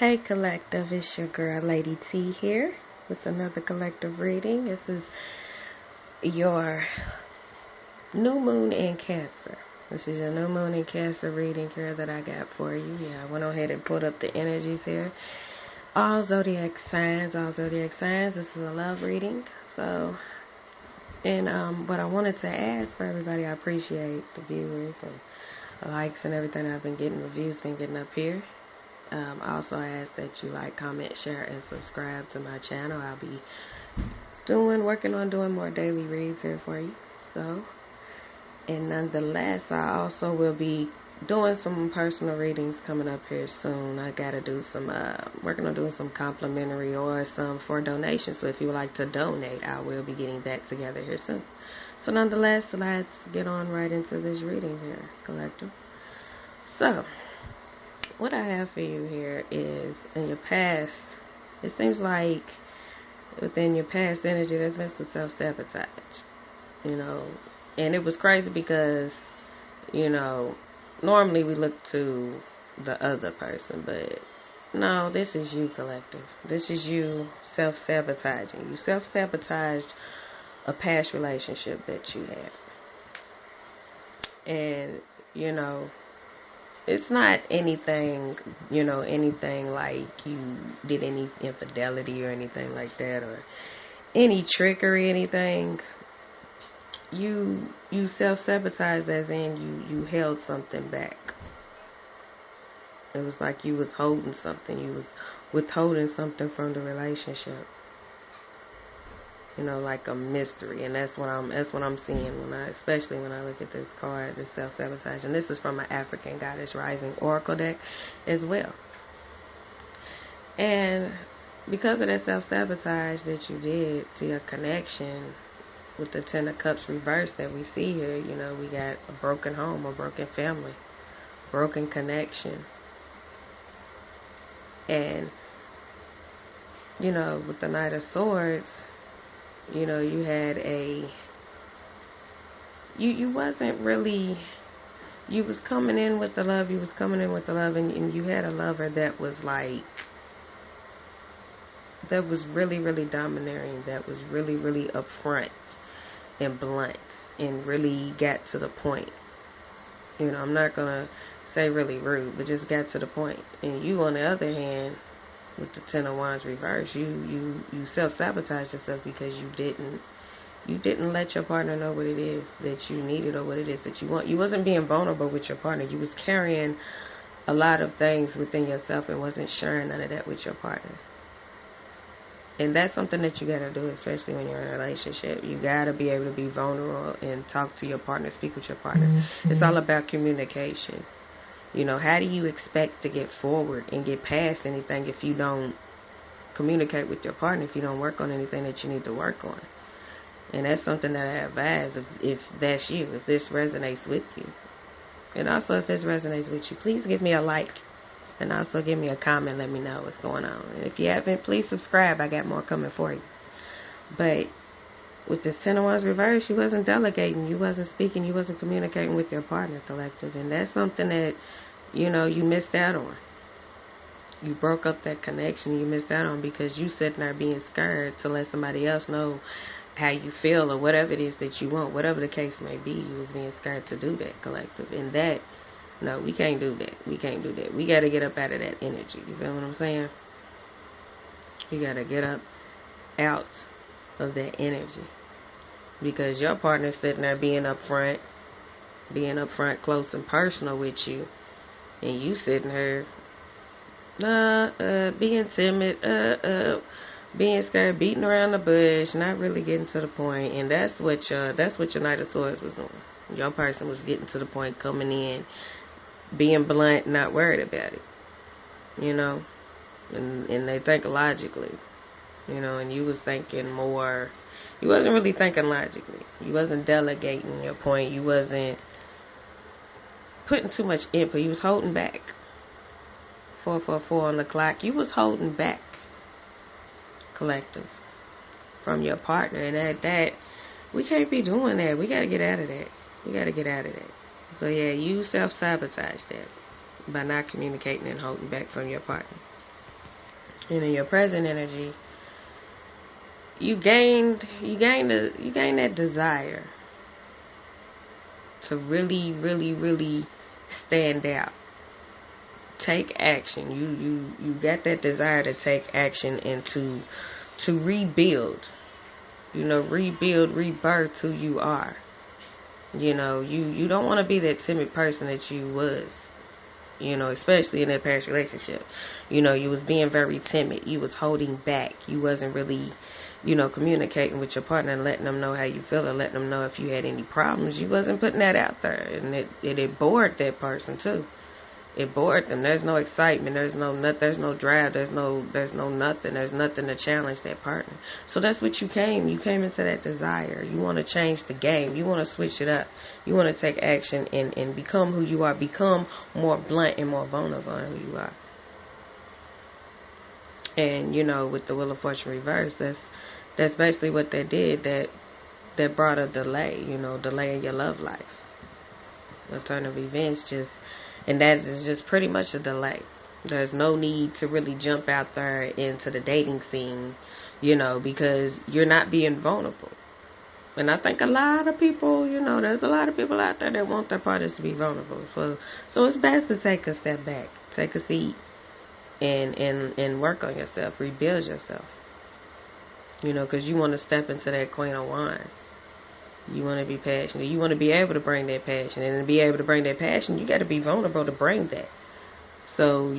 Hey collective, it's your girl Lady T here with another collective reading. This is your new moon in Cancer. This is your new moon in Cancer reading here that I got for you. Yeah, I went ahead and put up the energies here. All zodiac signs. This is a love reading. So, and what I wanted to ask for everybody, I appreciate the viewers and the likes and everything I've been getting, reviews been getting up here. I also ask that you like, comment, share, and subscribe to my channel. I'll be working on doing more daily reads here for you. So, and nonetheless, I also will be doing some personal readings coming up here soon. I gotta do some, working on doing some complimentary or some for donations. So if you would like to donate, I will be getting that together here soon. So nonetheless, let's get on right into this reading here, collective. So, what I have for you here is, in your past, it seems like within your past energy there's been some self-sabotage, and it was crazy because, normally we look to the other person, but no, this is you, collective. This is you self-sabotaging. You self-sabotaged a past relationship that you had. And, it's not anything, anything like you did any infidelity or anything like that, or any trickery, anything. You self-sabotaged, as in you held something back. It was like you was holding something. You was withholding something from the relationship. Like a mystery, and that's what I'm seeing especially when I look at this card, this self-sabotage. And this is from an African Goddess Rising Oracle deck as well. And because of that self-sabotage that you did to your connection with the Ten of Cups reversed that we see here, we got a broken home, a broken family, broken connection. And, with the Knight of Swords, you had you wasn't really, you was coming in with the love, and you had a lover that was really, really domineering, that was really, really upfront and blunt, and really got to the point. I'm not gonna say really rude, but just got to the point. And you, on the other hand, with the Ten of Wands reverse, you self-sabotaged yourself because you didn't let your partner know what it is that you needed or what it is that you want. You wasn't being vulnerable with your partner. You was carrying a lot of things within yourself and wasn't sharing none of that with your partner. And that's something that you gotta do, especially when you're in a relationship. You gotta be able to be vulnerable and talk to your partner, speak with your partner. Mm-hmm. It's all about communication. How do you expect to get forward and get past anything if you don't communicate with your partner, if you don't work on anything that you need to work on? And that's something that I advise if that's you, if this resonates with you. And also, if this resonates with you, please give me a like. And also give me a comment, let me know what's going on. And if you haven't, please subscribe. I got more coming for you. But with this Ten of Wands reverse, you wasn't delegating, you wasn't speaking, you wasn't communicating with your partner, collective. And that's something that, you missed out on. You broke up that connection, you missed out on because you sitting there being scared to let somebody else know how you feel or whatever it is that you want, whatever the case may be. You was being scared to do that, collective. And that, no, we can't do that. We can't do that. We got to get up out of that energy. You feel what I'm saying? You got to get up out of that energy. Because your partner's sitting there being upfront, close and personal with you. And you sitting here being timid, being scared, beating around the bush, not really getting to the point. And that's what your Knight of Swords was doing. Your person was getting to the point, coming in, being blunt, not worried about it. And they think logically, and you was thinking more. You wasn't really thinking logically. You wasn't delegating your point. You wasn't putting too much input. You was holding back. 444 on the clock. You was holding back, collective, from your partner. And that we can't be doing that. We got to get out of that. So yeah, you self-sabotage that by not communicating and holding back from your partner. And in your present energy, you gained that desire to really, really, really stand out. Take action. You got that desire to take action and to rebuild. Rebuild, rebirth who you are. You don't want to be that timid person that you was. Especially in that past relationship. You was being very timid. You was holding back. You wasn't really, communicating with your partner and letting them know how you feel, or letting them know if you had any problems. You wasn't putting that out there, and it bored that person too. It bored them. There's no excitement. There's no drive. There's no nothing. There's nothing to challenge that partner. So that's what you came. You came into that desire. You want to change the game. You want to switch it up. You want to take action and become who you are. Become more blunt and more vulnerable in who you are. And with the Wheel of Fortune reverse, that's basically what they did. That brought a delay. Delay in your love life. A turn of events and that is just pretty much a delay. There's no need to really jump out there into the dating scene, because you're not being vulnerable. And I think a lot of people, there's a lot of people out there that want their partners to be vulnerable. So it's best to take a step back, take a seat, and work on yourself, rebuild yourself. Because you want to step into that Queen of Wands. You want to be passionate. You want to be able to bring that passion. And to be able to bring that passion, you got to be vulnerable to bring that. So,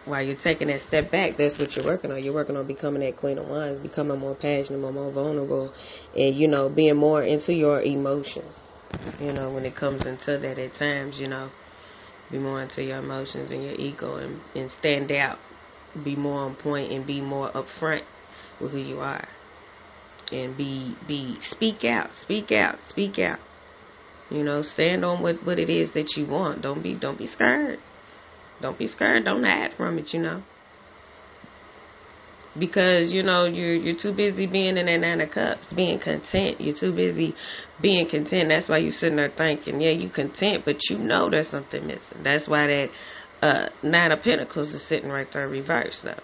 while you're taking that step back, that's what you're working on. You're working on becoming that Queen of Wands, becoming more passionate, more vulnerable, and, being more into your emotions. When it comes into that at times, be more into your emotions and your ego and stand out. Be more on point and be more upfront with who you are. And speak out. Stand on what it is that you want. Don't be scared. Don't be scared. Don't hide from it, Because, you're too busy being in that 9 of Cups, being content. You're too busy being content. That's why you're sitting there thinking, yeah, you content, but there's something missing. That's why that 9 of Pentacles is sitting right there reversed, though.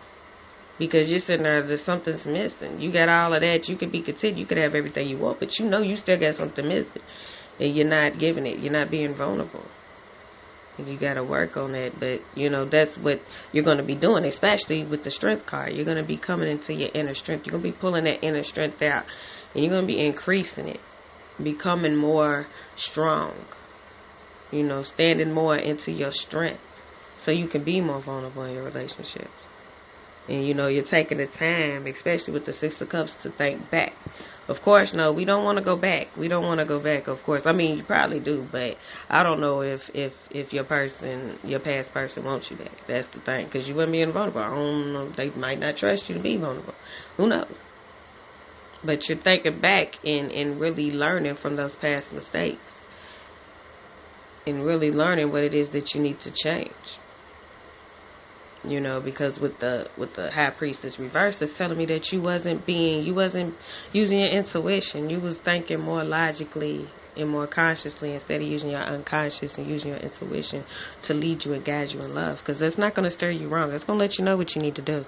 Because you're sitting there's something's missing. You got all of that. You could be content. You could have everything you want. But you still got something missing. And you're not giving it. You're not being vulnerable. And you got to work on that. But, that's what you're going to be doing. Especially with the Strength card. You're going to be coming into your inner strength. You're going to be pulling that inner strength out. And you're going to be increasing it. Becoming more strong. Standing more into your strength. So you can be more vulnerable in your relationships. And, you're taking the time, especially with the 6 of Cups, to think back. Of course, no, we don't want to go back. We don't want to go back, of course. I mean, you probably do, but I don't know if your past person wants you back. That's the thing, because you wouldn't be vulnerable. I don't know. They might not trust you to be vulnerable. Who knows? But you're thinking back and really learning from those past mistakes. And really learning what it is that you need to change. Because with the High Priestess reverse, it's telling me that you wasn't using your intuition. You was thinking more logically and more consciously instead of using your unconscious and using your intuition to lead you and guide you in love. Because that's not going to steer you wrong. It's going to let you know what you need to do.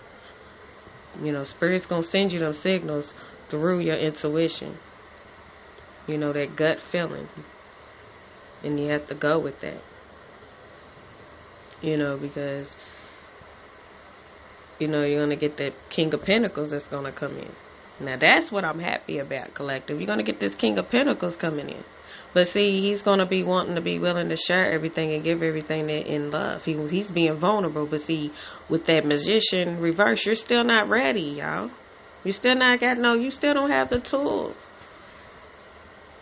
Spirit's going to send you those signals through your intuition. That gut feeling. And you have to go with that. Because you're going to get that King of Pentacles that's going to come in. Now, that's what I'm happy about, collective. You're going to get this King of Pentacles coming in. But see, he's going to be wanting to be willing to share everything and give everything in love. He's being vulnerable. But see, with that Magician reverse, you're still not ready, y'all. You still don't have the tools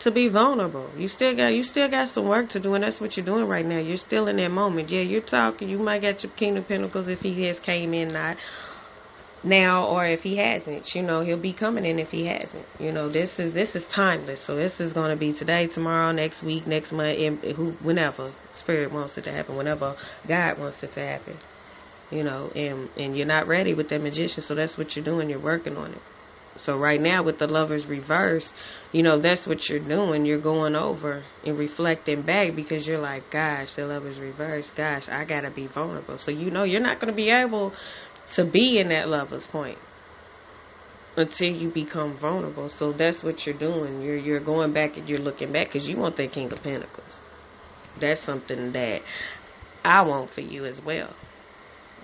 to be vulnerable. You still got some work to do, and that's what you're doing right now. You're still in that moment. Yeah, you're talking. You might get your King of Pentacles if he has came in now, or if he hasn't. He'll be coming in if he hasn't. This is timeless. So this is going to be today, tomorrow, next week, next month, whenever Spirit wants it to happen, whenever God wants it to happen. And you're not ready with that Magician, so that's what you're doing. You're working on it. So right now with the Lovers reverse, that's what you're doing. You're going over and reflecting back because you're like, gosh, the Lovers reverse. Gosh, I got to be vulnerable. So you're not going to be able to be in that lover's point until you become vulnerable. So that's what you're doing. You're going back and you're looking back because you want that King of Pentacles. That's something that I want for you as well.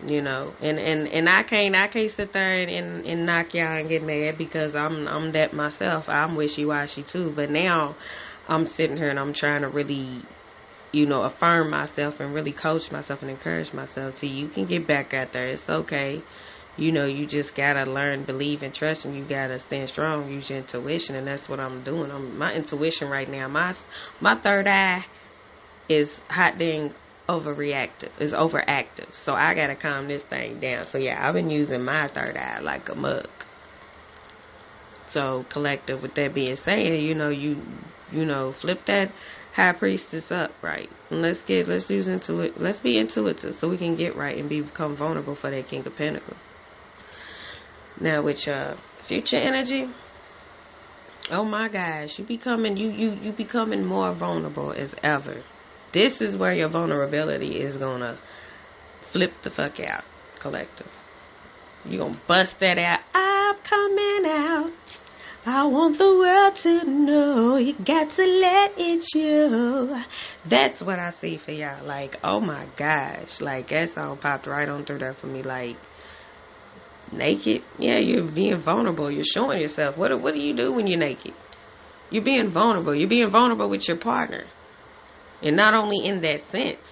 You know, and I can't sit there and knock y'all and get mad because I'm that myself. I'm wishy-washy too. But now I'm sitting here and I'm trying to really, you know, affirm myself and really coach myself and encourage myself to you can get back out there. It's okay. You know, you just gotta learn, believe, and trust, and you gotta stand strong. Use your intuition, and that's what I'm doing. My intuition right now, my third eye is hot dang overreactive. Is overactive. So I gotta calm this thing down. So yeah, I've been using my third eye like a mug. So collective. With that being said, you know, flip that high priestess up, right? And let's use let's be intuitive so we can get right and become vulnerable for that King of Pentacles. Now with your future energy, oh my gosh, you becoming more vulnerable as ever. This is where your vulnerability is gonna flip the fuck out, collective. You're gonna bust that out. I'm coming out. I want the world to know. You got to let it show. That's what I see for y'all. Like, oh my gosh. Like, that song popped right on through there for me. Like, naked. Yeah, you're being vulnerable. You're showing yourself. What do you do when you're naked? You're being vulnerable. You're being vulnerable with your partner. And not only in that sense,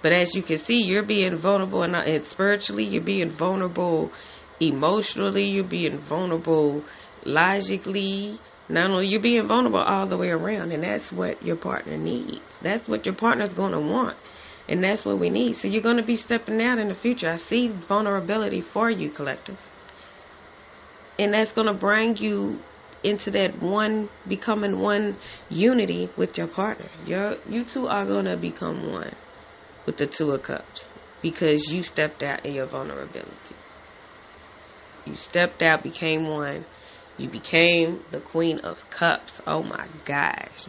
but as you can see, you're being vulnerable and spiritually, you're being vulnerable emotionally, you're being vulnerable logically. Not only you're being vulnerable all the way around, and that's what your partner needs. That's what your partner's going to want, and that's what we need. So you're going to be stepping out in the future. I see vulnerability for you, collective, and that's going to bring you into that becoming one unity with your partner. You two are going to become one with the Two of Cups because you stepped out in your vulnerability. You stepped out, became one. You became the Queen of Cups. Oh my gosh.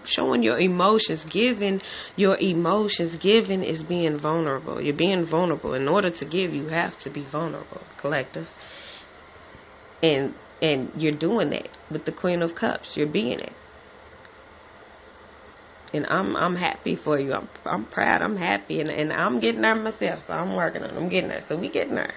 Showing your emotions, giving your emotions. Giving is being vulnerable. You're being vulnerable. In order to give, you have to be vulnerable, collective. And you're doing that with the Queen of Cups. You're being it. And I'm happy for you. I'm proud. I'm happy. And I'm getting there myself. So I'm working on it. I'm getting there. So we getting there.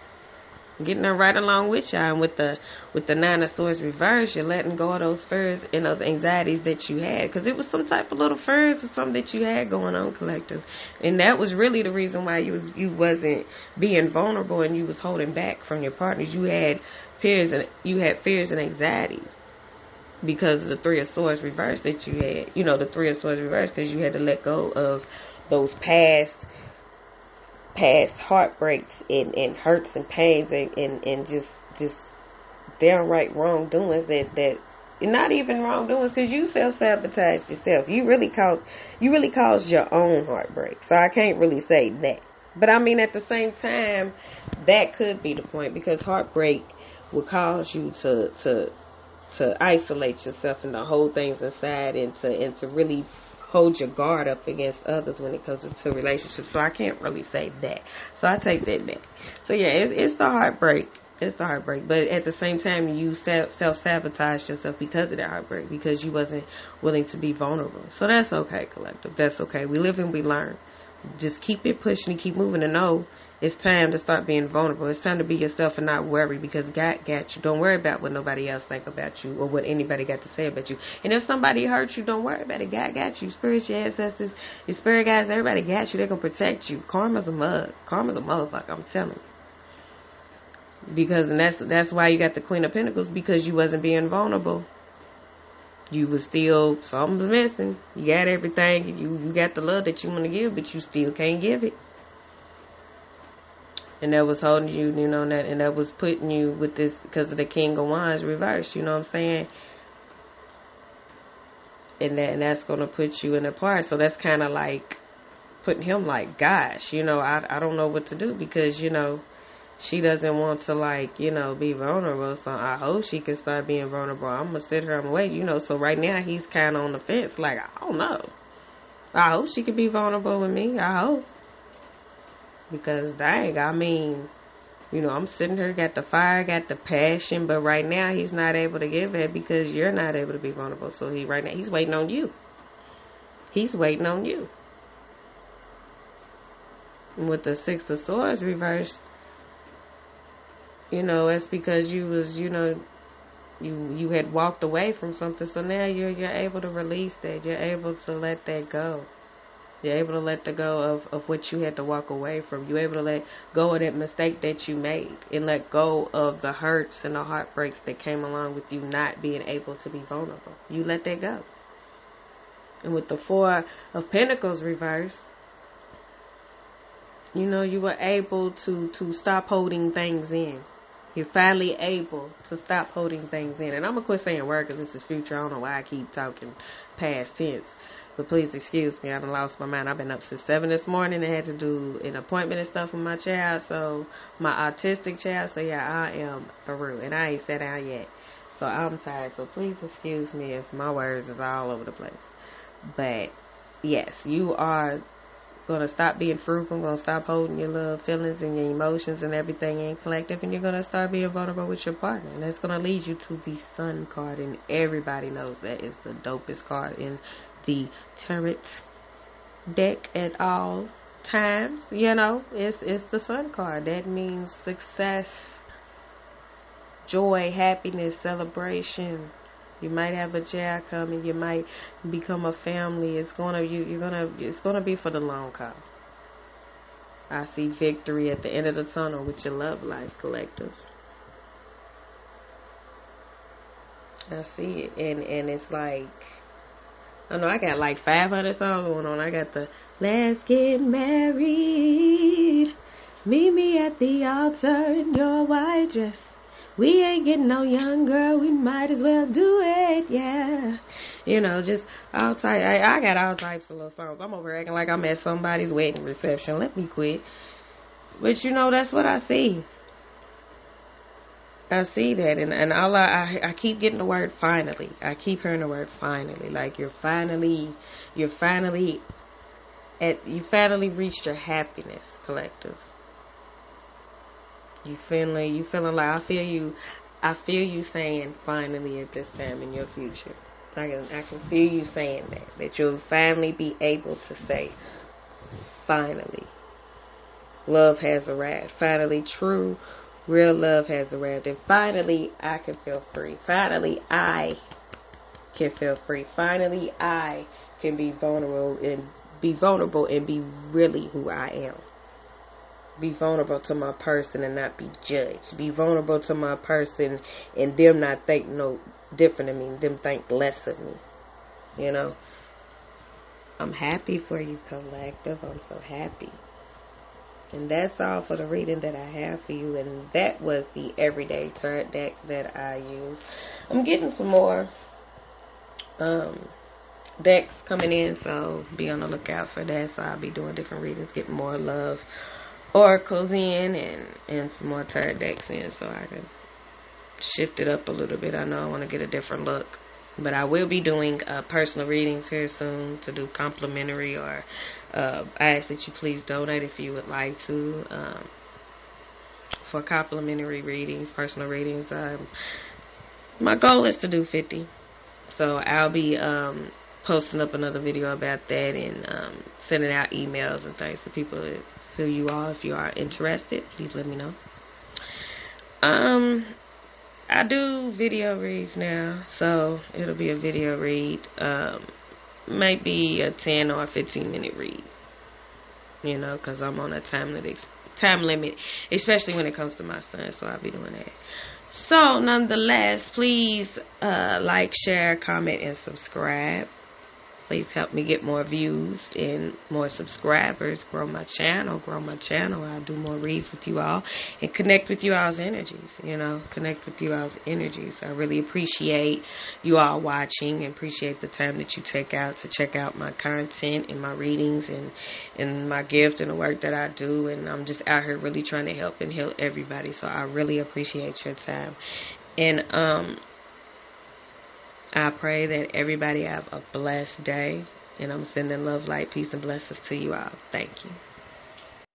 Getting there right along with y'all. And with the Nine of Swords reverse, you're letting go of those fears and those anxieties that you had. Because it was some type of little fears or something that you had going on, collective. And that was really the reason why you wasn't being vulnerable and you was holding back from your partners. You had fears and anxieties because of the Three of Swords reverse that you had. You know, the Three of Swords reverse because you had to let go of those past heartbreaks and hurts and pains and just downright wrongdoings that not even wrongdoings because you self-sabotaged yourself. You really caused your own heartbreak. So I can't really say that. But I mean, at the same time, that could be the point because heartbreak will cause you to isolate yourself and to hold things inside and to really hold your guard up against others when it comes to relationships. So I can't really say that. So I take that back. So yeah, it's the heartbreak. It's the heartbreak. But at the same time, you self-sabotaged yourself because of that heartbreak, because you wasn't willing to be vulnerable. So that's okay, collective. That's okay. We live and we learn. Just keep it pushing and keep moving and know it's time to start being vulnerable. It's time to be yourself and not worry because God got you. Don't worry about what nobody else think about you or what anybody got to say about you. And if somebody hurts you, don't worry about it. God got you. Spirit, your ancestors, your spirit guides, everybody got you. They're going to protect you. Karma's a mug. Karma's a motherfucker. I'm telling you. Because and that's why you got the Queen of Pentacles, because you wasn't being vulnerable. You was still, something's missing. You got everything. You got the love that you want to give, but you still can't give it. And that was holding you, and that was putting you with this, because of the King of Wands reverse, you know what I'm saying? And that's going to put you in a part. So that's kind of like putting him like, gosh, I don't know what to do because, she doesn't want to, be vulnerable. So I hope she can start being vulnerable. I'm going to sit her and wait, So right now he's kind of on the fence. Like, I don't know. I hope she can be vulnerable with me. I hope. Because, dang, I mean, You know, I'm sitting here, got the fire, got the passion, but right now he's not able to give it because you're not able to be vulnerable. So right now he's waiting on you. He's waiting on you. And with the Six of Swords reversed, you know, it's because you was, you know, you had walked away from something. So now you're able to release that. You're able to let that go. You're able to let go of what you had to walk away from. You're able to let go of that mistake that you made and let go of the hurts and the heartbreaks that came along with you not being able to be vulnerable. You let that go. And with the Four of Pentacles reversed, you know, you were able to stop holding things in. You're finally able to stop holding things in. And I'm going to quit saying word because this is future. I don't know why I keep talking past tense. But please excuse me. I done lost my mind. I've been up since 7 this morning and had to do an appointment and stuff with my child. So, my autistic child. So, yeah, I am through. And I ain't sat down yet. So, I'm tired. So, please excuse me if my words is all over the place. But, yes, you are going to stop being frugal, going to stop holding your little feelings and your emotions and everything in collective, and you're going to start being vulnerable with your partner. And that's going to lead you to the Sun card, and everybody knows that is the dopest card in the tarot deck at all times. You know, it's the Sun card. That means success, joy, happiness, celebration. You might have a child coming. You might become a family. It's gonna be for the long haul. I see victory at the end of the tunnel with your love life, collective. I see it, and it's like, I know I got like 500 songs going on. I got the Let's Get Married, meet me at the altar in your white dress. We ain't getting no young girl, we might as well do it, yeah. You know, just all types. I got all types of little songs. I'm over acting like I'm at somebody's wedding reception. Let me quit. But you know, that's what I see. I see that, and all I keep getting the word finally. I keep hearing the word finally. Like you finally reached your happiness, collective. You feeling like I feel you saying finally at this time in your future. I can feel you saying that you'll finally be able to say finally. Love has arrived. Finally, true, real love has arrived. And finally, I can feel free. Finally, I can feel free. Finally, I can be vulnerable and be really who I am. Be vulnerable to my person and not be judged. Be vulnerable to my person and them not think no different of me. Them think less of me. You know? I'm happy for you, collective. I'm so happy. And that's all for the reading that I have for you. And that was the everyday tarot deck that I use. I'm getting some more decks coming in, so be on the lookout for that. So I'll be doing different readings, getting more love oracles in and some more tarot decks in, so I can shift it up a little bit. I know I want to get a different look, but I will be doing personal readings here soon to do complimentary, or I ask that you please donate if you would like to for complimentary readings, personal readings. My goal is to do 50, so I'll be posting up another video about that and sending out emails and things to people, to you all. If you are interested, please let me know. I do video reads now, so it'll be a video read, might be a 10 or a 15 minute read, you know, because I'm on a time limit, especially when it comes to my son, so I'll be doing that. So nonetheless, please like, share, comment, and subscribe. Please help me get more views and more subscribers. Grow my channel. I'll do more reads with you all and connect with you all's energies. You know, connect with you all's energies. I really appreciate you all watching and appreciate the time that you take out to check out my content and my readings and my gift and the work that I do. And I'm just out here really trying to help and heal everybody. So I really appreciate your time. And I pray that everybody have a blessed day, and I'm sending love, light, peace, and blessings to you all. Thank you.